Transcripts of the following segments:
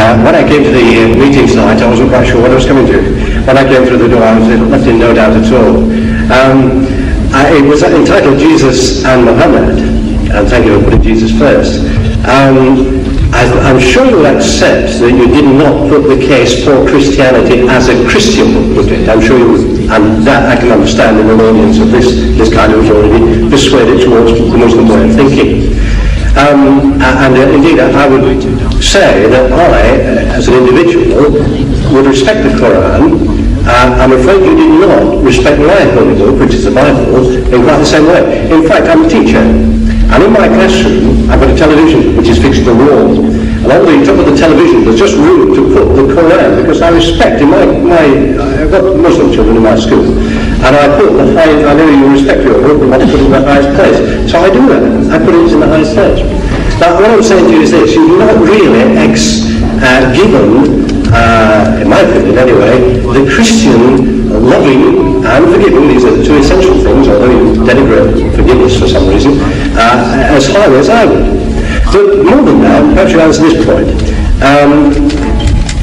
When I came to the meeting tonight, I wasn't quite sure what I was coming to. When I came through the door, I was left in no doubt at all. It was entitled Jesus and Muhammad, and thank you for putting Jesus first. I'm sure you'll accept that you did not put the case for Christianity as a Christian book, put it. I'm sure you would, and that I can understand in an audience of this kind of already persuaded towards the Muslim way of thinking. Indeed, I would say that I, as an individual, would respect the Quran. I'm afraid you did not respect my holy book, which is the Bible, in quite the same way. In fact, I'm a teacher, and in my classroom, I've got a television which is fixed to the wall. And on the top of the television, there's just room to put the Quran, because I respect, I've got Muslim children in my school, and I know you respect your book, and I put it in the highest place. So I do that. I put it in the highest place. Now, what I'm saying to you is this: you've not really given, in my opinion anyway, the Christian loving and forgiving, these are the two essential things, although you denigrate forgiveness for some reason, as highly as I would. But more than that, perhaps you answer this point.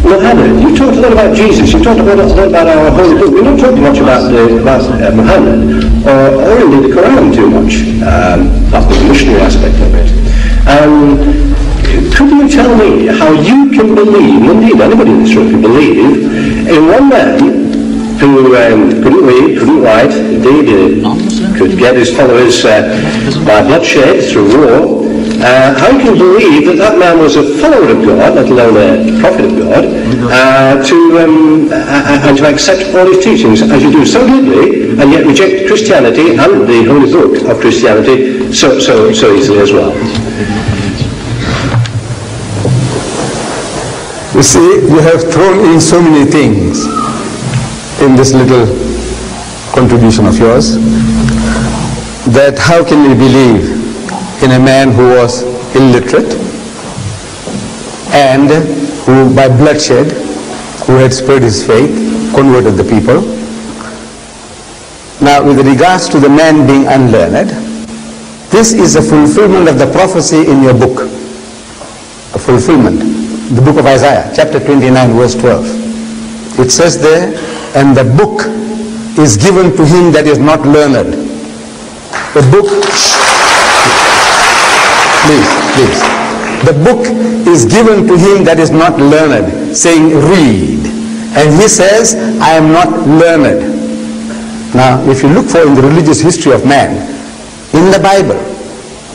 Muhammad, you talked a lot about Jesus, you talked a lot about our holy book. We're not talking much about Muhammad, or indeed the Quran too much, apart from the missionary aspect of it. Could you tell me how you can believe, and indeed anybody in this room can believe, in one man who couldn't read, couldn't write, indeed could get his followers by bloodshed through war, how you can believe that that man was a follower of God, let alone a prophet of God, and to accept all his teachings as you do so glibly, and yet reject Christianity and the holy book of Christianity so easily as well? You see, you have thrown in so many things in this little contribution of yours, that how can we believe in a man who was illiterate and who by bloodshed, who had spread his faith, converted the people. Now with regards to the man being unlearned, this is a fulfillment of the prophecy in your book, a fulfillment, the book of Isaiah, chapter 29, verse 12. It says there, and the book is given to him that is not learned. The book, please. The book is given to him that is not learned, saying read. And he says, I am not learned. Now, if you look for in the religious history of man, in the Bible,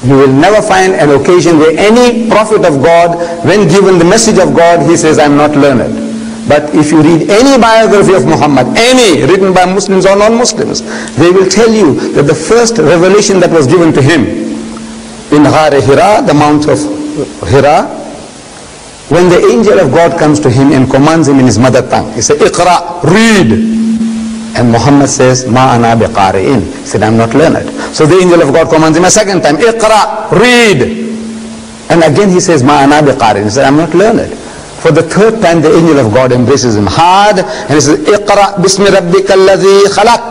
you will never find an occasion where any prophet of God, when given the message of God, he says, I am not learned. But if you read any biography of Muhammad, any written by Muslims or non-Muslims, they will tell you that the first revelation that was given to him in Ghar Hira, the Mount of Hira, when the angel of God comes to him and commands him in his mother tongue, he says, Iqra, read. And Muhammad says, Ma ana biqari'in. He said, I'm not learned. So the angel of God commands him a second time, Iqra, read. And again he says, Ma ana biqari'in. He said, I'm not learned. For the third time the angel of God embraces him hard and he says, Iqra bismi rabbika alladhi khalaq.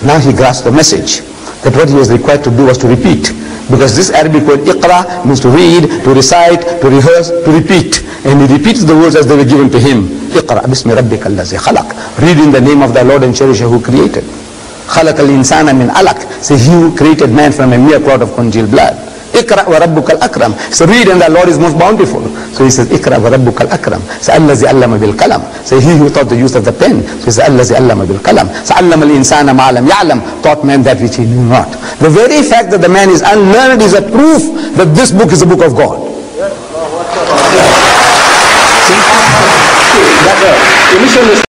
Now he grasps the message that what he was required to do was to repeat. Because this Arabic word Iqra means to read, to recite, to rehearse, to repeat. And he repeats the words as they were given to him. Iqra bismi rabbika alladhi khalaq. Read in the name of thy Lord and Cherisher who created. Khalaq al-insana min alaq. Say, he who created man from a mere clot of congealed blood. Iqra wa rabbuka al-akram. So read and thy Lord is most bountiful. So he says, Iqra wa rabbuka al-akram. So allazi allama bil kalam. So he who taught the use of the pen. So he says, allazi allama bil kalam. So allama al-insana ma lam ya'lam. Taught man that which he knew not. The very fact that the man is unlearned is a proof that this book is a book of God. You misunderstand.